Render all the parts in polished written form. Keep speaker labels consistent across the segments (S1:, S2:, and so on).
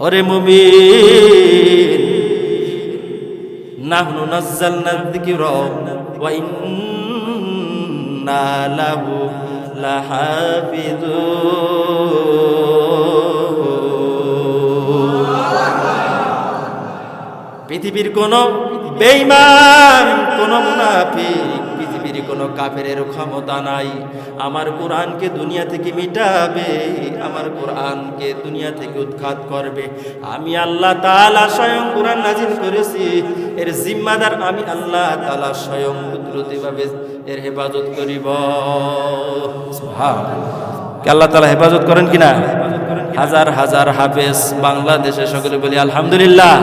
S1: ওরে মুমিন, নাহনু নাযালনা যিকরা ওয়া ইন্না লাহু লাহাফিজুন। পৃথিবীর কোন বেঈমান, কোন মুনাফিক, পৃথিবীর কোন কাফেরের ক্ষমতা নাই আমার কোরআনকে দুনিয়া থেকে মিটাবে, আমার কোরআনকে দুনিয়া থেকে উৎখাত করবে। আমি আল্লাহ তাআলা স্বয়ং কোরআন নাজিল করেছি, এর জিম্মাদার আমি আল্লাহ তাআলা স্বয়ং কুদরতিভাবে এর হেফাজত করিব। সুবহানাল্লাহ। আল্লাহ তাআলা হেফাজত করেন কিনা? হাজার হাজার হাফেজ বাংলাদেশে, সকলে বলি আলহামদুলিল্লাহ।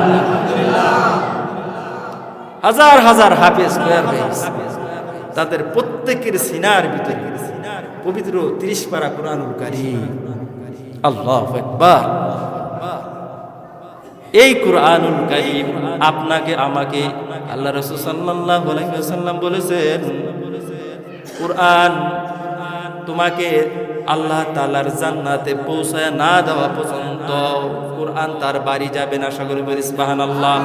S1: হাজার হাজার হাফেজ তৈরি হয়েছে, তাদের প্রত্যেকের সিনার ভিতরে পবিত্র 30 পারা কোরআনুল কারীম। আল্লাহু আকবার। এই কোরআনুল কারীম আপনাকে আমাকে আল্লাহ রাসূল সাল্লাল্লাহু আলাইহি ওয়াসাল্লাম বলেছেন, কোরআন তোমাকে আল্লাহ তাআলার জান্নাতে পৌঁছায় না দেওয়া পর্যন্ত কোরআন তার বাড়ি যাবে না। সকলে বলি সুবহানাল্লাহ।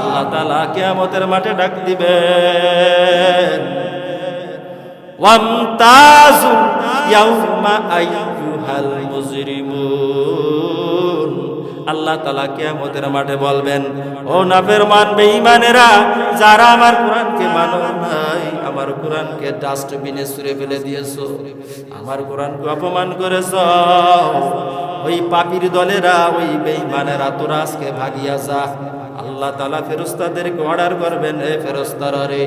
S1: আল্লাহ তাআলা কিয়ামতের মাঠে ডাক দিবেন, ওয়ামতাজু ইয়াউমা আইয়ুহাল মুজরিমুন। আল্লাহ তাআলা কিয়ামতের মাঠে বলবেন, ও নাফরমান বেঈমানেরা, যারা আমার কোরআনকে মানো নাই, আমার কোরআনকে ডাস্টবিনে ছুঁড়ে ফেলে দিয়েছো, আমার কোরআনকে অপমান করেছো, ওই পাপীর দলেরা, ওই বেঈমানেরা, তোরা আজকে ভাগিয়া যা। আল্লাহ তাআলা ফেরেশতাদেরকে অর্ডার করবেন, এ ফেরেশতারা রে,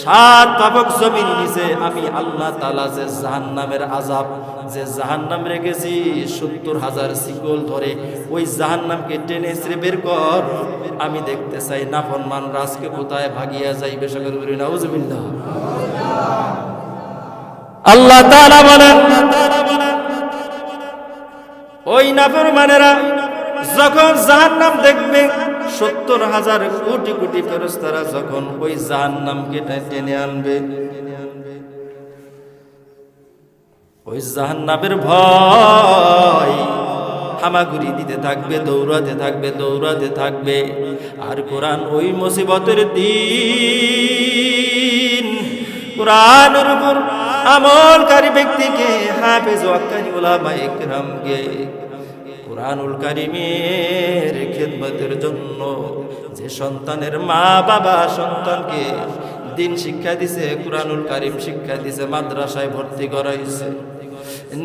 S1: 7 পাবক জমিন নিচে আমি আল্লাহ তাআলা যে জাহান্নামের আযাব, যে জাহান্নাম রেখেছি 70,000 শিকল ধরে, ওই জাহান্নামকে টেনে ছিঁড়ে বের কর। আমি দেখতে চাই নাফরমান রাজকে কোথায় ভাগিয়া যাইবে। সকলে বলি নাউজুবিল্লাহ। আল্লাহ তাআলা বলেন, ওই নাফরমানেরা যখন জাহান্নাম দেখবে, 70,000 কোটি কোটি ফেরেশতারা যখন ওই জাহান্নামকে টেনে আনবে, ওই জাহান্নামের ভয় হামাগুড়ি দিতে থাকবে, দৌড়াতে থাকবে, দৌড়াতে থাকবে। আর কোরআন ওই মুসিবতের দিন কোরআনের উপর আমলকারী ব্যক্তিকে, হাফেজ ওয়াক্কানি উলামায়ে কেরামকে কোরআনুল কারীমের খেদমতের জন্য, যে সন্তানের মা বাবা সন্তানকে দিন শিক্ষা দিছে, কোরআনুল কারীম শিক্ষা দিছে, মাদ্রাসায় ভর্তি করাইছে,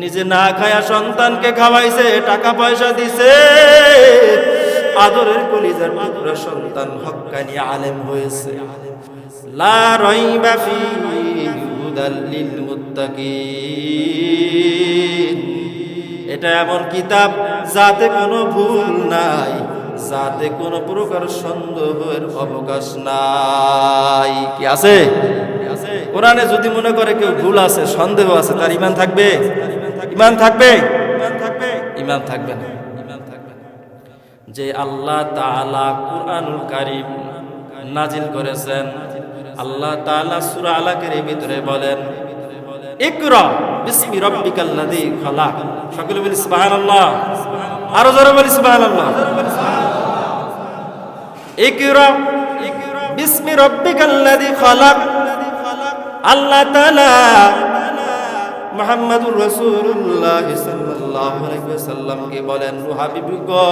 S1: নিজে না খায়া সন্তানকে খাওয়াইছে, টাকা পয়সা দিছে, আদরের কলিজার টুকরা সন্তান হক্কানি আলেম হয়েছে। লা রাইবা ফীহি হুদাল লিল মুত্তাকিন। এটা এমন কিতাব যাতে কোনো ভুল নাই, যাতে কোনো প্রকার সন্দেহের অবকাশ নাই। কি আছে? কোরআনে যদি মনে করে কেউ ভুল আছে, সন্দেহ আছে, তার ঈমান থাকবে? ঈমান থাকবে? ঈমান থাকবে না। যে আল্লাহ তাআলা কোরআনুল কারীম নাজিল করেছেন, আল্লাহ তাআলা সূরা আলাকের ভিতরে বলেন, ইকরা বিসমি রাব্বিকাল্লাযী খালাক। সকলে বলি সুবহানাল্লাহ। আরো জোরে বলি সুবহানাল্লাহ। ইকরা বিসমি রাব্বিকাল্লাযী খালাক। আল্লাহ তাআলা মুহাম্মদুর রাসূলুল্লাহ সাল্লাল্লাহু আলাইহি ওয়াসাল্লামকে বলেন, ও হাবিব গো,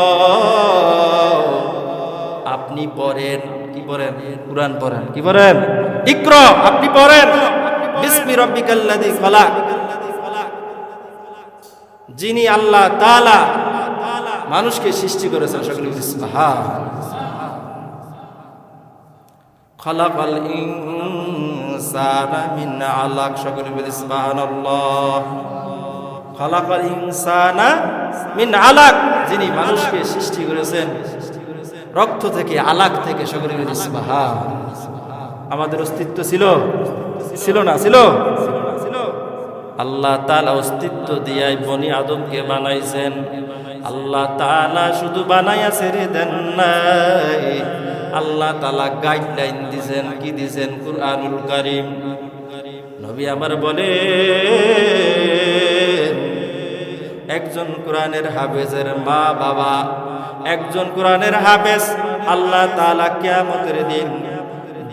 S1: আপনি পড়েন। কি পড়েন? কোরআন পড়েন। কি পড়েন? ইকরা, আপনি পড়েন বিসমি রাব্বিকাল্লাযী খালাক। যিনি আল্লাহ তাআলা মানুষকে সৃষ্টি করেছেন। সকলে সুবহানাল্লাহ। খালাকাল ইনসানা মিন আলাক। সকলে বলি সুবহানাল্লাহ। খালাকাল ইনসানা মিন আলাক, যিনি মানুষকে সৃষ্টি করেছেন রক্ত থেকে, আলাক থেকে। সকলে বলি সুবহানাল্লাহ। আমাদের অস্তিত্ব ছিল? ছিল না? ছিল। আল্লাহ তাআলা অস্তিত্ব দিয়াই বনি আদমকে বানাইছেন। আল্লাহ তাআলা শুধু বানাইয়া ছেড়ে দেন নাই, আল্লাহ তাআলা গাইডলাইন দিয়েছেন। কি দিয়েছেন? কোরআনুল কারীম। নবী আমার বলেন, একজন কোরআনের হাফেজের মা বাবা একজন কোরআনের হাফেজ আল্লাহ তাআলা কিয়ামতের দিন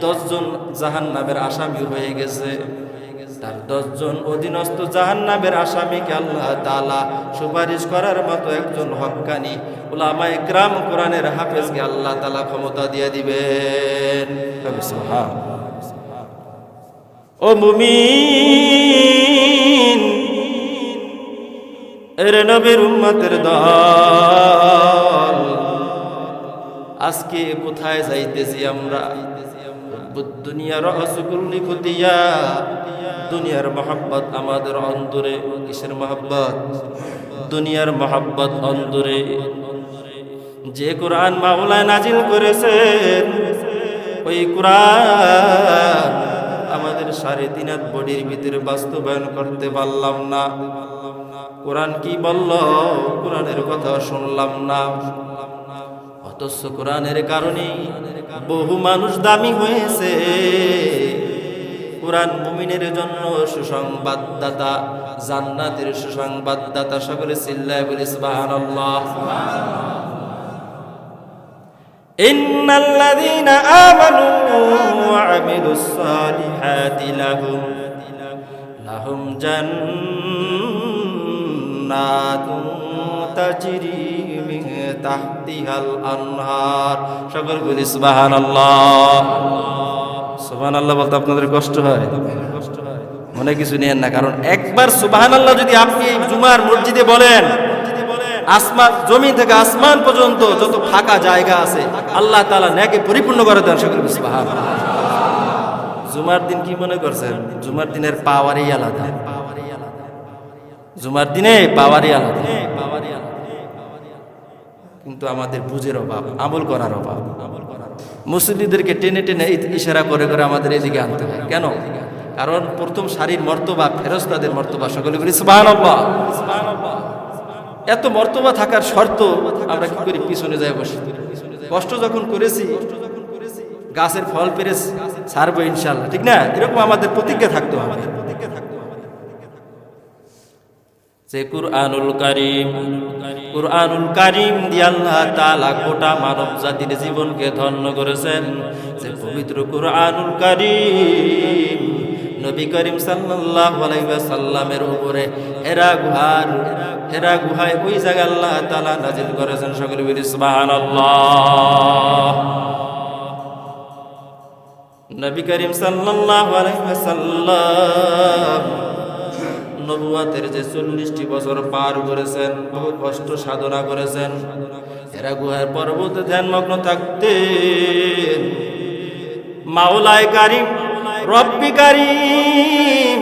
S1: 10 জন জাহান্নামের আসামি হয়ে গেছে। তার 10 জন অধীনস্থ জাহান্নামের আসামিকে আল্লাহ তাআলা সুপারিশ করার মতো একজন হক্কানি উলামায়ে কিরাম কোরআনের হাফেজকে আল্লাহ তাআলা ক্ষমতা দিয়ে দিবেন। ও মুমিন, এরে নবীর উম্মতের দল, আজকে কোথায় যাইতেছি আমরা? দুনিয়ার রসকুল্লি খুদিয়া, দুনিয়ার মহব্বত আমাদের অন্তরে। কিসের মহব্বত? দুনিয়ার মহব্বত অন্তরে। যে কোরআন মাওলা নাজিল করেছেন, ওই কোরআন আমাদের 3.5 বডির ভিতরে বাস্তবায়ন করতে পারলাম না। কোরআন কি বলল, কোরআনের কথা শুনলাম না। অথচ কোরআনের কারণে বহু মানুষ দামি হয়েছে। কোরআন মুমিনের জন্য সুসংবাদদাতা, জান্নাতের সুসংবাদদাতা। সকলে চিল্লায় বলি সুবহানাল্লাহ। ইন্নাল্লাযীনা আমানু ওয়া আমিলুস সালিহাতি লাহুম জান্নাতুন তাজরি মিন তাহতিহাল আনহার। সকল বলি সুবহানাল্লাহ। সুবহানাল্লাহ বলতে আপনাদের কষ্ট হয়? মনে কিছু নেন না, কারণ একবার সুবহানাল্লাহ যদি আপনি এই জুমার মসজিদে বলেন, আসমান জমি থেকে আসমান পর্যন্ত যত ফাঁকা জায়গা আছে আল্লাহ তাআলা নেকে পরিপূর্ণ করে দেন। সকল বলি সুবহানাল্লাহ। জুমার দিন কি মনে করছেন? জুমার দিনের পাওয়ারই আলাদা। জুমার দিনে পাওয়ারই আলাদা। কিন্তু আমাদের বুঝের অভাব, আমল করার অভাব। মুসল্লিদেরকে টেনে টেনে ইশারা করে করে আমাদের এদিকে আনতে হয়। কেন? কারণ প্রথম সারির মর্তবা ফেরেশতাদের মর্তবা। সকলে বলি সুবহানাল্লাহ। এত মর্তবা থাকার শর্ত আমরা কি করি? পিছনে যাই বসি। কষ্ট যখন করেছি, গাছের ফল পেরে ছাড়বো ইনশাআল্লাহ, ঠিক না? এরকম আমাদের প্রতিজ্ঞা থাকতে হবে। যে কুরআনুল কারীম দিয়ে আল্লাহ তাআলা গোটা মানব জাতির জীবনকে ধন্য করেছেন। যে পবিত্র কুরআনুল কারীম নবী করিম সাল্লাল্লাহু আলাইহি ওয়াসাল্লামের উপরে হেরা গুহায় ওই জায়গা আল্লাহ তাআলা নাযিল করেছেন। সকলে বলি সুবহানাল্লাহ। নবী করিম সাল্লাল্লাহু আলাইহি ওয়াসাল্লাম নবুয়াতের যে 40টি বছর পার করেছেন, বহু কষ্ট সাধনা করেছেন। হেরা গুহার পর্বতে ধ্যানমগ্ন থাকতেন। মাওলায়ে কারীম, রব্বি কারীম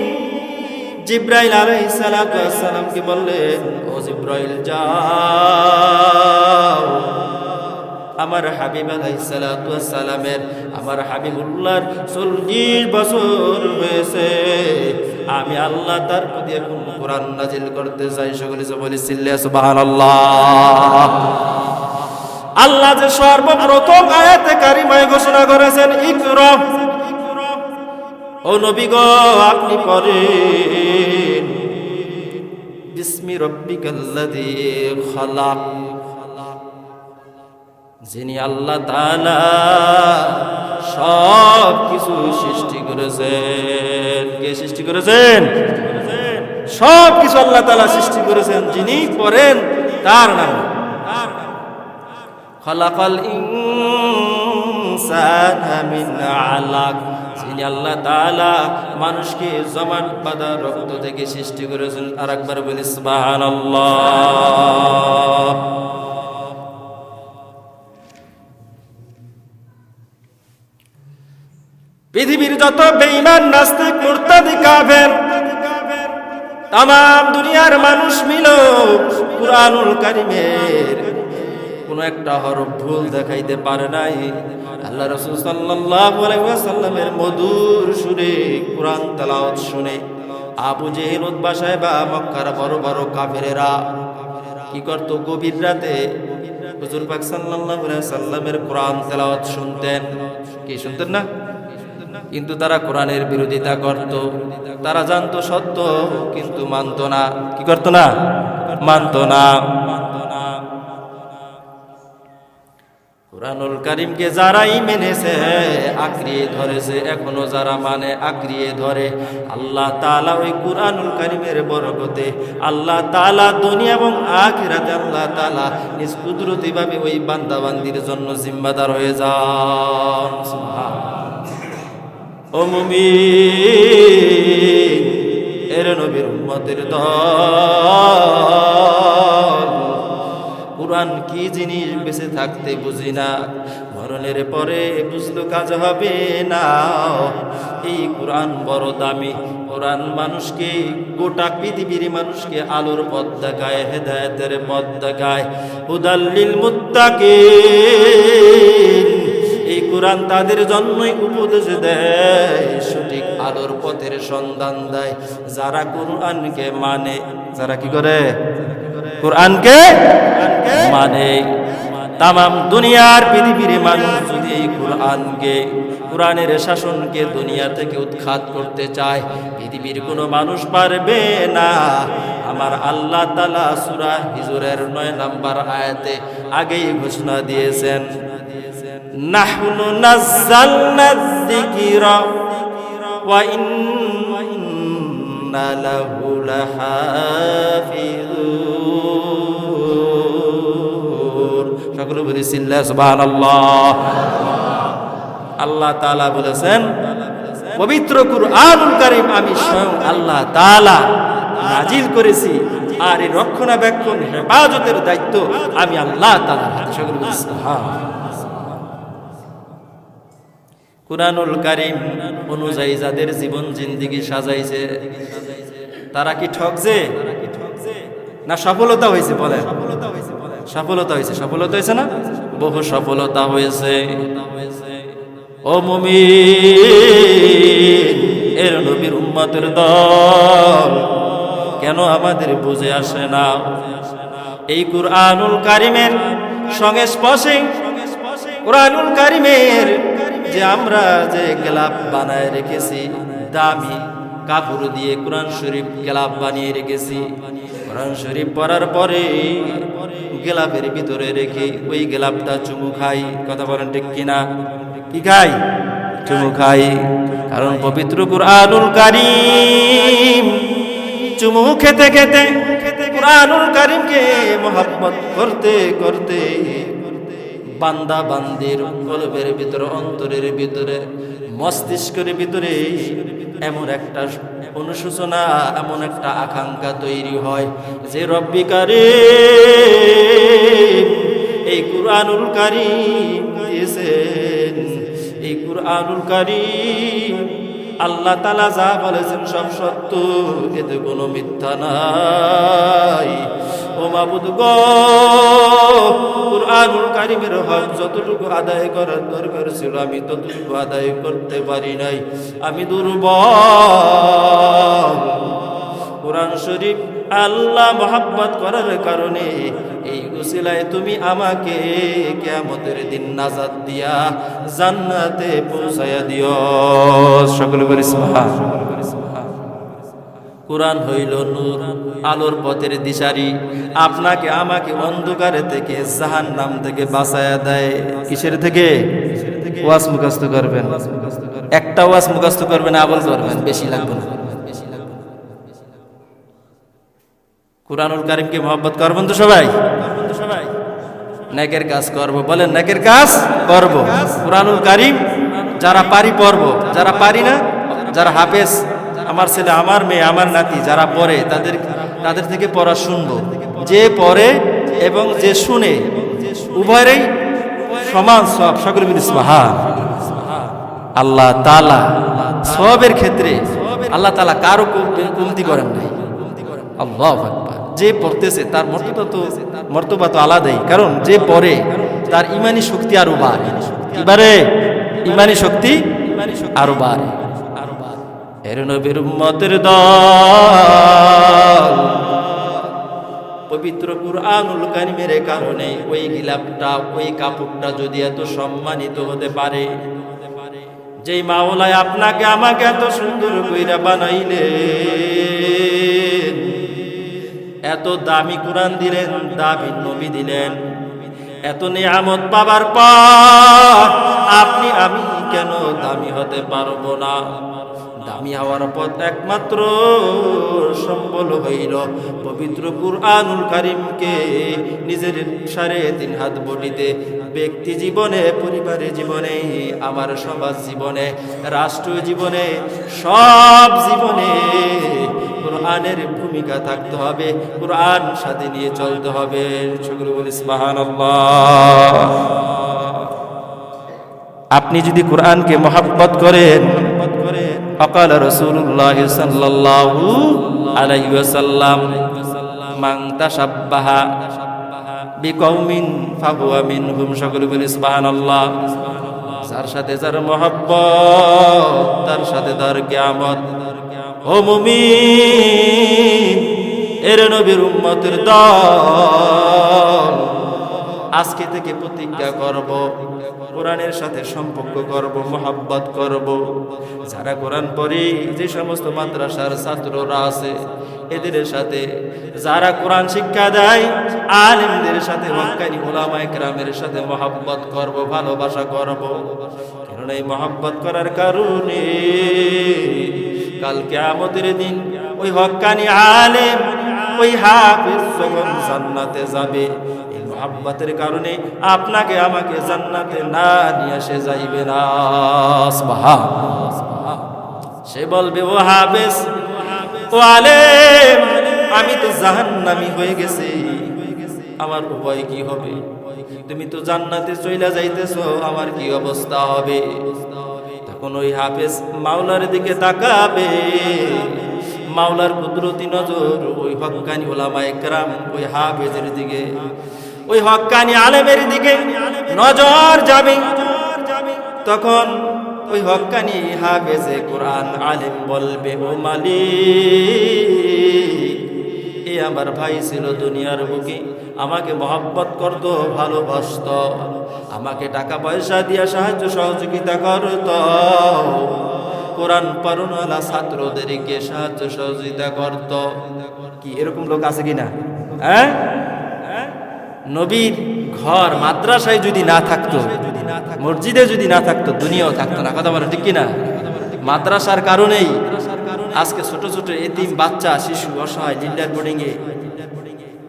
S1: জিবরাইল আলাইহিস সালাতু ওয়াস সালামকে বললেন, ও জিবরাইল যাও, আমার হাবিব আলাইহিস সালাতু ওয়াস সালামের, আমার হাবিবুল্লাহর 40 বছর হয়েছে, আমি আল্লাহ তার প্রতি এখন কোরআন নাজিল করতে চাই। সকলে বলি সুবহানাল্লাহ। আল্লাহ যে সর্বপ্রথম আয়াতে কারিমায় ঘোষণা করেছেন, ইকরা, ও নবী গো আপনি পড়েন, বিসমি রাব্বিকাল্লাযী খালাক। যিনি আল্লাহ তাআলা সব কিছু সৃষ্টি করেছেন। কে সৃষ্টি করেছেন? সব কিছু আল্লাহ তাআলা সৃষ্টি করেছেন। যিনি পড়েন তার নাম খালাকাল ইনসানা মিন আলাক। যিনি আল্লাহ তাআলা মানুষকে জমাট বাঁধা রক্ত থেকে সৃষ্টি করেছেন। আরেকবার বলি সুবহানাল্লাহ। পৃথিবীর যত বেঈমান, নাস্তিক, মুরতাদি, কাফের, তাম দুনিয়ার মানুষ মিল কুরআনুল কারীমের কোন একটা হরফ ভুল দেখাইতে পারে নাই। আল্লাহ রাসূল সাল্লাল্লাহু আলাইহি ওয়াসাল্লামের মধুর সুরে কুরআন তেলাওয়াত শুনে আবু জেহেল, উতবা সাহেবা, মক্কার বড় বড় কাফেরেরা কি করত? গভীর রাতে হুজুর পাক সাল্লাল্লাহু আলাইহি ওয়াসাল্লামের কুরআন তেলাওয়াত শুনতেন। কি শুনতেন না? কিন্তু তারা কোরআনের বিরোধিতা করত। তারা জানতো সত্য, কিন্তু মানত না। কি করত না? মানত না। কুরআনুল কারীমকে যারাই মেনেছে আঁকড়িয়ে ধরেছে, এখনো যারা মানে আঁকড়িয়ে ধরে, আল্লাহ তাআলা ওই কুরআনুল কারীমের বরকতে আল্লাহ তাআলা দুনিয়া এবং আখিরাতে আল্লাহ তাআলা নিজ কুদরতিভাবে ওই বান্দা বান্দির জন্য জিম্মাদার হয়ে যান। সুবহানাল্লাহ। ও মুমিন, এর নবীর উম্মতের দল, কুরআন কি জিনিস বেঁচে থাকতে বুঝি না, মরণের পরে বুঝলো কাজ হবে না। এই কুরআন বড় দামি। কুরআন মানুষকে, গোটা পৃথিবীর মানুষকে আলোর পথ দেখায়, হেদায়েতের পথ দেখায়। হুদাল্লিল মুত্তাকিন, এই কুরআন তাদের জন্যই উপদেশ দেয়, সঠিক আলোর পথের সন্ধান দেয়। যারা কুরআনকে মানে, যারা কি করে? কুরআনকে মানে। তামাম দুনিয়ার পৃথিবীর মানুষ যদি এই কুরআনকে, কুরআনের শাসনকে দুনিয়া থেকে উৎখাত করতে চায়, পৃথিবীর কোনো মানুষ পারবে না। আমার আল্লাহ তাআলা সূরা হিজরের 9 নম্বর আয়াতে আগেই ঘোষণা দিয়েছেন, নাহনু নাযালনা যিকরা ওয়া ইন্না লাহু লাহাফিজুন। সকলে বলি সুবহানাল্লাহ। আল্লাহ তাআলা বলেছেন, পবিত্র কুরআনুল কারীম আমি স্বয়ং আল্লাহ তাআলা নাজিল করেছি, আর এই রক্ষণাবেক্ষণ হেফাজতের দায়িত্ব আমি আল্লাহ তাআলার হাতে। সকলে বলি সুবহানাল্লাহ। কুরআনুল কারীম অনুযায়ী যাদের জীবন জিন্দেগি সাজাইছে, তারা কি ঠকছে না সফলতা হয়েছে? বলেন, সফলতা হয়েছে। সফলতা হয়েছে না? বহু সফলতা হয়েছে। ও মুমিন, এর নবীর উম্মতের দল, কেন আমাদের বুঝে আসে না? এই কুরআনুল কারীমের সংস্পর্শে, কুরআনুল কারীমের যে আমরা যে গেলাপ বানায় রেখেছি, দামি কাপড় দিয়ে কোরআন শরীফ গেলাপ বানিয়ে রেখেছি, কোরআন শরীফ পড়ার পরে গেলাপের ভিতরে রেখে ওই গেলাপটা চুমু খাই। কথা বলেন ঠিক কিনা? কি খাই? চুমু খাই। কারণ পবিত্র কুরআনুল কারীম চুমু খেতে খেতে, কুরআনুল কারীমকে মহব্বত করতে করতে বান্দা বান্দির কলবের ভিতরে, অন্তরের ভিতরে, মস্তিষ্কের ভিতরে এমন একটা অনুশোচনা, এমন একটা আকাঙ্ক্ষা তৈরি হয় যে রব্বি কারীম এই কুরআনুল কারীম দিয়েছেন। এই কুরআনুল কারীম আল্লাহ তাআলা যা বলেছেন সব সত্য, এতে কোনো মিথ্যা নাই। ও মাবুদ গো, কুরআনুল কারীমের হক যতটুকু আদায় করার দরকার ছিল আমি ততটুকু আদায় করতে পারি নাই। আমি দুর্বল। কুরআন শরীফ আল্লাহ মহব্বত করার কারণে এই উসিলায় তুমি আমাকে কিয়ামতের দিন নাজাত দিয়া জান্নাতে পৌঁছায়া দিও। সকলে বলি সুবহানাল্লাহ। কুরআন হইল নূর, আলোর পথের দিশারি, আপনাকে আমাকে অন্ধকারে থেকে, জাহান্নাম থেকে বাঁচায়া দেয়। কিসের থেকে? ওয়াজ মুখস্থ করবেন, একটা ওয়াজ মুখস্থ করবেন, আমল করবেন, বেশি লাগবে না। কুরআনুল কারীমকে মহব্বত করবেন তো সবাই? নেকের কাজ করব, বলেন নেকের কাজ করব। কুরআনুল কারীম যারা পারি পড়ব, যারা পারি না, যারা হাফেজ, আমার ছেলে, আমার মেয়ে, আমার নাতি যারা পড়ে তাদের থেকে পড়া শুনবো। যে পড়ে এবং যে শুনে উভয়েরই সমান সওয়াব। সকলে বলি সুবহানাল্লাহ। আল্লাহ তাআলা সওয়াবের ক্ষেত্রে আল্লাহ তাআলা কারো কমতি করেন নাই। আল্লাহু আকবার। যে পড়তেছে তার মর্তবা তো আলাদাই, কারণ যে পড়ে তার ইমানি শক্তি আরো বাড়ে। এবারে ইমানি শক্তি আরো বাড়ে। এর নবীর উম্মতের দল, পবিত্র কুরআনুল কারীমের কারণে ওই গিলাপটা, ওই কাপড়টা যদি এত সম্মানিত হতে পারে, যেই মাওলায় আপনাকে আমাকে এত সুন্দর কইরা বানাইলেন, এত দামি কুরআন দিলেন, দামি নবী দিলেন, এত নিয়ামত পাবার পর আপনি আমি কেন দামি হতে পারবো না? দামি হওয়ার পথ একমাত্র সম্বল হইল পবিত্র কুরআনুল কারীমকে নিজের 3.5 হাত বটিতে ব্যক্তি জীবনে, পরিবারের জীবনে, আমার সমাজ জীবনে, রাষ্ট্র জীবনে, সব জীবনে কুরআনের ভূমিকা থাকতে হবে, কুরআন সাথে নিয়ে চলতে হবে। সকলে বলি সুবহানাল্লাহ। আপনি যদি কুরআনকে মহব্বত করেন, অকাল রাসূলুল্লাহ সাল্লাল্লাহু আলাইহি ওয়াসাল্লাম, মান তাশাব্বাহা বিকওমিন ফাহুয়া মিনহুম। সকলে বলি সুবহানাল্লাহ। যার সাথে যার মহব্বত, তার সাথে তার কিয়ামত। ও মুমিন, এর নবীর উম্মতের দল, আজকে থেকে প্রতিজ্ঞা করব, কোরআনের সাথে সম্পর্ক করব, মহব্বত করব। যারা কোরআন পড়ে, যে সমস্ত মাদ্রাসার ছাত্ররা আছে এদের সাথে, যারা কোরআন শিক্ষা দেয় আলেমদের সাথে, হক্কানি উলামায়ে কেরামের সাথে মহব্বত করব, ভালোবাসা করব। কারণ এই মহব্বত করার কারণে কাল কিয়ামতের দিন ওই হক্কানি আলেম, ওই হাফেজ যখন জান্নাতে যাবে, এই মহব্বতের কারণে আপনাকে আমাকে জান্নাতে না নিয়ে আসে যাইবে না। সুবহানাল্লাহ। সে বলবে, ও হাফেজ, ও আলেম, আমি তো জাহান্নামী হয়ে গেছি, আমার উপায় কি হবে? তুমি তো জান্নাতে চইলা যাইতেছো, আমার কি অবস্থা হবে? তখন ওই হাফেজ মাওলার দিকে তাকাবে, মাওলার কুদরতি নজর ওই হক্কানি উলামায়ে কেরাম, ওই হাফেজের দিকে, ওই হক্কানি আলেমের দিকে নজর যাবে। তখন ওই হক্কানি হাফেজে কোরআন আলেম বলবে, ও মালিক, এ আমার ভাই ছিল দুনিয়ার বুকে, আমাকে মহব্বত করত, ভালোবাসত, আমাকে টাকা পয়সা দিয়া সাহায্য সহযোগিতা করত, কোরআন পড়নওয়ালা ছাত্রদেরকে সাহায্য সহযোগিতা করত। কি এরকম লোক আছে কিনা? হ্যাঁ, নবীর ঘর মাদ্রাসায় যদি না থাকতো, মসজিদে যদি না থাকতো, দুনিয়াও থাকতো না। কথা বলে ঠিক কিনা? মাদ্রাসার কারণেই আজকে ছোট ছোট এতিম বাচ্চা, শিশু, অসহায় লিডার বোর্ডিংয়ে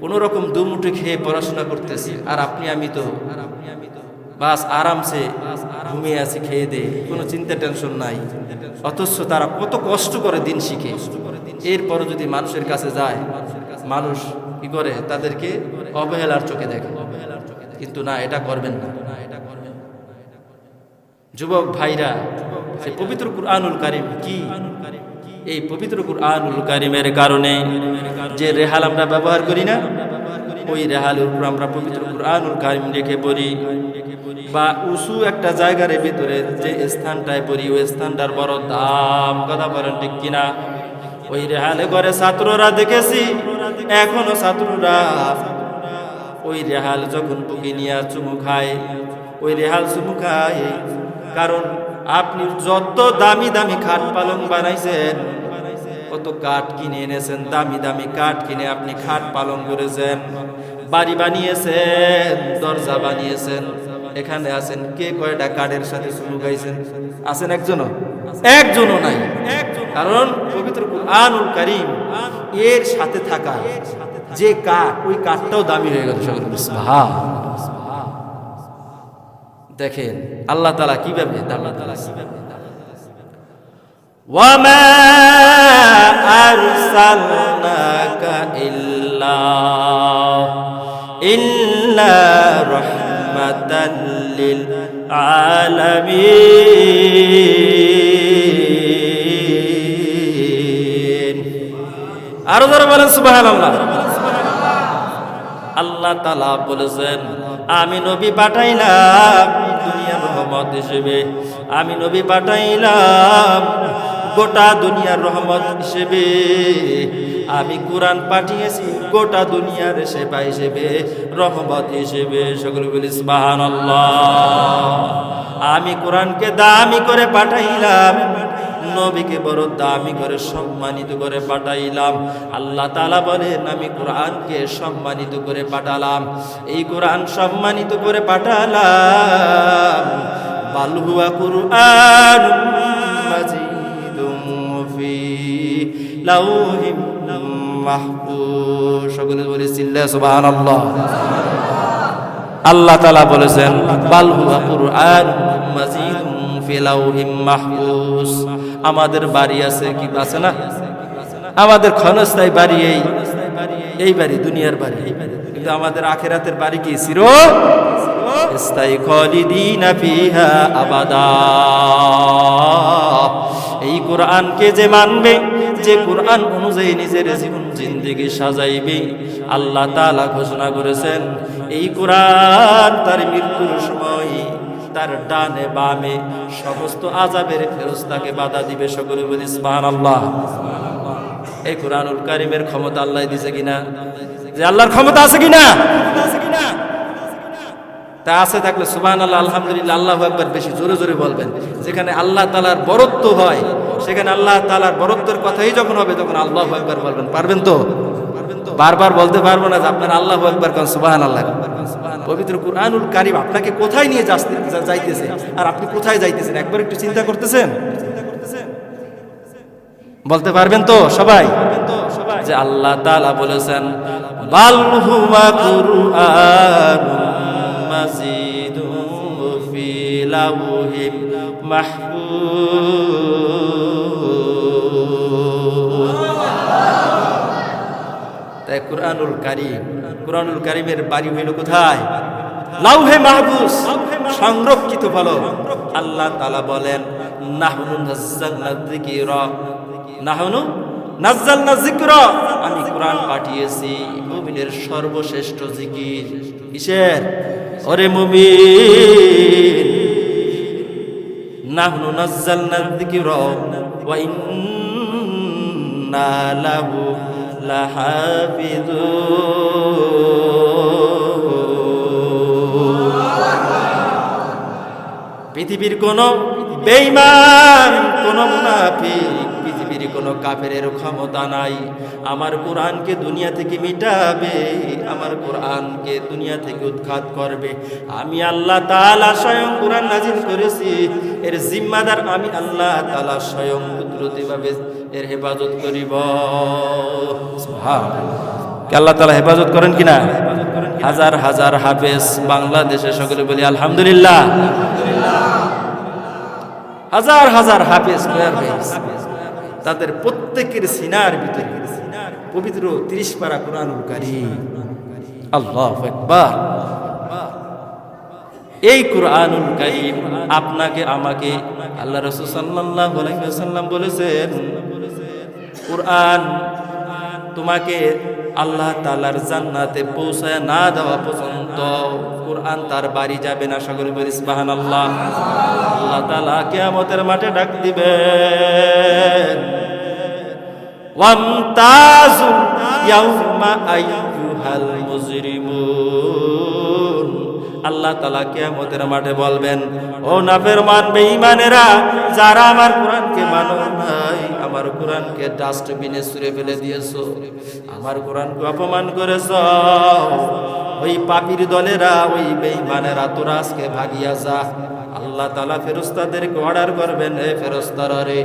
S1: কোন রকম দুমুঠো খেয়ে পড়াশোনা করতেছে। আর আপনি আমি তো বাস আরামসে ঘুমিয়ে আছি, খেয়ে দে, কোনো চিন্তা টেনশন নাই। অথচ তারা কত কষ্ট করে দিন শিখে, এরপরও যদি মানুষের কাছে যায়, মানুষ কি করে? তাদেরকে অবহেলার চোখে দেখে। কিন্তু না, এটা করবেন না। যুবক ভাইরা, সে পবিত্র কুরআনুল কারীম কি, এই পবিত্র কুরআনুল কারীমের কারণে যে রেহাল আমরা ব্যবহার করি না, ওই রেহালের উপর আমরা পবিত্র কুরআনুল কারীম রেখে পড়ি, বা উঁচু একটা জায়গার ভিতরে যে স্থানটায় পড়ি, ওই স্থানটার বড় দাম। কথা বলেন ঠিক কিনা? ওই রেহালে করে ছাত্ররা দেখেছি, এখনো ছাত্ররা ওই রেহাল যখন বুকে নিয়ে চুমু খায়, ওই রেহাল চুমু খায়। কারণ আপনি যত দামি দামি খাট পালং বানাইছেন, কত কাঠ কিনে এনেছেন, দামি দামি কাঠ কিনে আপনি খাট পালং করেছেন, বাড়ি বানিয়েছেন, দরজা বানিয়েছেন, এখানে আছেন, কে কয়টা কাঠের সাথে চুমু খাইছেন? আছেন একজনও? একজনও নাই। কারণ পবিত্র কুরআনুল কারীম এর সাথে থাকা যে কাঠ, ওই কাঠটাও দামি হয়ে গেল। দেখেন আল্লাহ তাআলা কিভাবে দামি করেছেন। ওয়ামা আরসালনাকা ইল্লা রাহমাতাল লিল আলামিন। আরো যারা বলেন সুবহানাল্লাহ। আল্লাহ তাআলা বলেছেন, আমি নবী পাঠাইলাম দুনিয়ার রহমত হিসেবে, আমি নবী পাঠাইলাম গোটা দুনিয়ার রহমত হিসেবে, আমি কোরআন পাঠিয়েছি গোটা দুনিয়ার সেবা হিসেবে, রহমত হিসেবে। সকলে বলি সুবহানাল্লাহ। আমি কোরআনকে দামি করে পাঠাইলাম, নবীকে বড় দামি করে সম্মানিত করে পাঠাইলাম। আল্লাহ তাআলা বলেন আমি কোরআনকে সম্মানিত করে পাঠালাম। এই কোরআন সম্মানিত করে পাঠালাম। বাল হুয়া কুরআনুম মাজিদুম ফি লাউহিম মাহফুজ। সকলে বলে সুবহানাল্লাহ। আল্লাহ তাআলা বলেছেন বাল হুয়া কুরআনুম মাজিদুম ফি লাউহিম মাহফুজ। আমাদের বাড়ি আছে কি আছে না? আমাদের ক্ষণস্থায়ী বাড়ি এই বাড়ি দুনিয়ার বাড়ি, কিন্তু আমাদের আখিরাতের বাড়ি কি চিরস্থায়ী, খালিদিনা ফিহা আবাদা। এই কোরআনকে যে মানবে, যে কোরআন অনুযায়ী নিজের জীবন জিন্দেগি সাজাইবে, আল্লাহ তাআলা ঘোষণা করেছেন এই কোরআন তার মৃত্যুর সময় তার ডানে বামে সমস্ত আযাবের ফেরেশতাকে বাধা দিবে। সকলে বলি সুবহানাল্লাহ। এই কোরআনুল কারীমের ক্ষমতা আল্লাহ দিয়েছে কিনা? যে আল্লাহর ক্ষমতা আছে কিনা? তা আছে থাকলে সুবহানাল্লাহ, আলহামদুলিল্লাহ, আল্লাহু আকবার বেশি জোরে জোরে বলবেন। যেখানে আল্লাহ তাআলার বরত্ব হয়, সেখানে আল্লাহ তাআলার বরত্বের কথাই যখন হবে তখন আল্লাহু আকবার বলবেন। পারবেন তো? বারবার বলতে পারবো না যে আপনার আল্লাহু আকবার কোন সুবহানাল্লাহ। পবিত্র কুরআনুল কারীম আপনাকে কোথায় নিয়ে যাইতেছে আর আপনি কোথায় যাইতেছেন একবার একটু চিন্তা করতেছেন? বলতে পারবেন তো সবাই? যে আল্লাহ তাআলা বলেছেন বাল হুয়া কুরআনুম মাজিদুম ফি লাউহিম মাহফুজ। তাই কুরআনুল কারীমের বাড়ি হইল কোথায়? লাউহে মাহফুজ, সংরক্ষিত ফলক। আল্লাহ তাআলা বলেন নাহনু নাযালনা যিকরা, আমি কোরআন পাঠিয়েছি মুমিনের সর্বশ্রেষ্ঠ জিকির। কিসের? ওরে মুমিন, নাহনু নাযালনা যিকরা ওয়া ইন্না লাহু লাহাফিজুন। পৃথিবীর কোন বেঈমান, কোন মুনাফিক, পৃথিবীর কোন কাফেরের ক্ষমতা নাই আমার কোরআনকে দুনিয়া থেকে মিটাবে, আমার কোরআনকে দুনিয়া থেকে উৎখাত করবে। আমি আল্লাহ তাআলা স্বয়ং কোরআন নাজিল করেছি, এর জিম্মাদার আমি আল্লাহ তাআলা স্বয়ং কুদরতিভাবে এর হেফাজত করিব। সুবহানাল্লাহ। আল্লাহ তাআলা হেফাজত করেন কিনা? হাজার হাজার হাফেজ বাংলাদেশে, সকলে বলি আলহামদুলিল্লাহ। হাজার হাজার হাফেজ তাদের প্রত্যেকের সিনার ভিতরে পবিত্র 30 পারা কোরআনুল কারীম। আল্লাহু আকবার। এই কোরআনুল কারীম আপনাকে আমাকে আল্লাহ রাসূল সাল্লাল্লাহু আলাইহি ওয়াসাল্লাম বলেছেন কোরআন তোমাকে আল্লাহ তাআলার জান্নাতে পৌঁছায় না দেওয়া পর্যন্ত কোরআন তার বাড়ি যাবে না। সকলে বলি সুবহানাল্লাহ। আল্লাহ তাআলা কিয়ামতের মাঠে ডাক দিবেন ওয়ামতাজু ইয়াউমা আইয়ুহাল মুজরিমুন। আল্লাহ তাআলা কিয়ামতের মাঠে বলবেন ও নাফরমান বেঈমানেরা, যারা আমার কোরআনকে মানো নাই, আমার কোরআনকে ডাস্টবিনে ছুঁড়ে ফেলে দিয়েছো, আমার কোরআনকে অপমান করেছো, ওই পাপীর দলেরা, ওই বেঈমানেরা তোরা আজকে ভাগিয়া যা। আল্লাহ তাআলা ফেরেশতাদেরকে অর্ডার করবেন, হে ফেরেশতারা রে,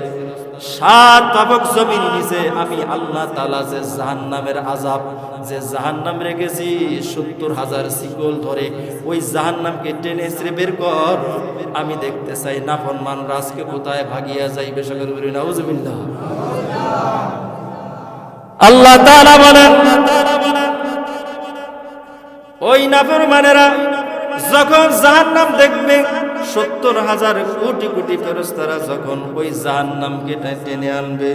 S1: 7 পাবক জমিন নিচে আমি আল্লাহ তাআলা যে জাহান্নামের আযাব, যে জাহান্নাম রেখেছি 70,000 শিকল ধরে, ওই জাহান্নামকে টেনে ছিঁড়ে বের কর। আমি দেখতে চাই নাফরমান রাজকে কোথায় ভাগিয়া যাইবে। সকলে বলি নাউজুবিল্লাহ। আল্লাহ তাআলা বলেন ওই নাফরমানেরা যখন জাহান্নাম দেখবে, 70,000 কোটি কোটি ফেরেশতারা যখন ওই জাহান্নামকে টেনে আনবে,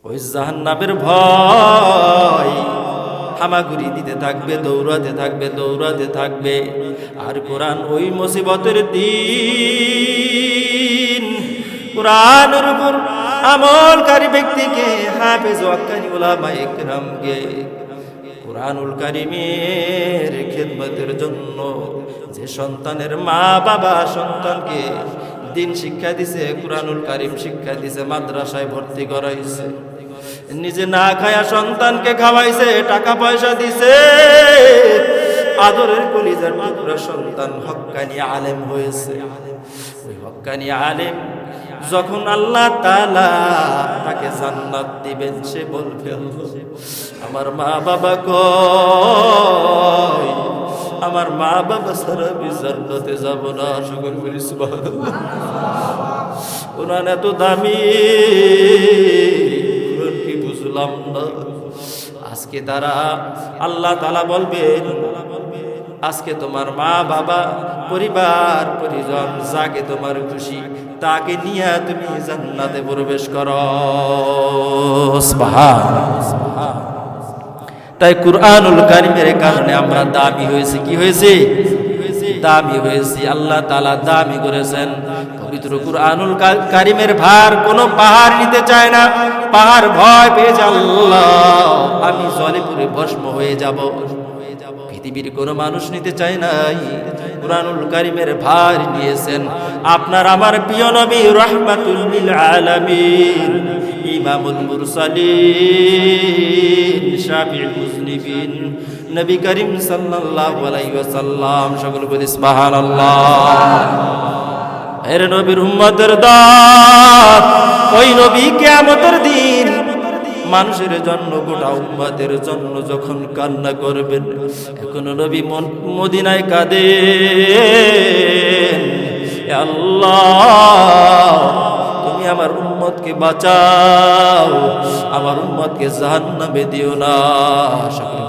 S1: ওই জাহান্নামের ভয় হামাগুড়ি দিতে থাকবে, দৌড়াতে থাকবে, দৌড়াতে থাকবে। আর কোরআন ওই মুসিবতের দিন কোরআনের উপর আমলকারী ব্যক্তিকে, হাফেজ ওয়াক্কানি উলামায়ে কেরামকে কোরআনুল কারীমের খেদমতের জন্য যে সন্তানের মা বাবা সন্তানকে দিন শিক্ষা দিছে, কুরআনুল কারীম শিক্ষা দিছে, মাদ্রাসায় ভর্তি করাইছে, নিজে না খায়া সন্তানকে খাওয়াইছে, টাকা পয়সা দিছে, আদরের কলিজার টুকরা সন্তান হক্কানি আলেম হয়েছে। ওই হক্কানি আলেম যখন আল্লাহ তাআলা তাকে জান্নাত দিবেন, সে বলবে আমার মা বাবা কই, আমার মা বাবা ছাড়া আমি জান্নাতে যাব না। সকল বলি সুবহানাল্লাহ। কোরআন এত দামি, কি বুঝলাম না। আজকে তারা আল্লাহ তাআলা বলবেন, আজকে তোমার মা বাবা পরিবার পরিজন যাকে তোমার খুশি তাকে নিয়ে তুমি জান্নাতে প্রবেশ করো। সুবহানাল্লাহ। তাই কুরআনুল কারীমের কারণে আমরা দামি হয়েছি। কি হয়েছে? দামি হয়েছি। আল্লাহ তাআলা দামি করেছেন। পবিত্র কুরআনুল কারীমের ভার কোনো পাহাড় নিতে চায় না। পাহাড় ভয় পেয়ে যায়, আল্লাহ আমি জলে পুরে ভস্ম হয়ে যাব। পৃথিবীর কোনো মানুষ নিতে চায় নাই, কুরআনুল কারীমের ভার নিয়েছেন আপনার আমার প্রিয় নবী রাহমাতুল লিল আলামিন, ইমামুল মুরসালিন, শাফিউল মুজনিবিন, নবী করিম সাল্লাল্লাহু আলাইহি ওয়াসাল্লাম। সকল বলি সুবহানাল্লাহ। এর নবীর উম্মতের দল, ওই নবী কিয়ামতের দিন মানুষের জন্য, গোটা উম্মতের জন্য যখন কান্না করবেন, এখনো নবী মদিনায় কাঁদেন, হে আল্লাহ তুমি আমার উম্মতকে বাঁচাও, আমার উম্মতকে জাহান্নামে দিও না। সকলে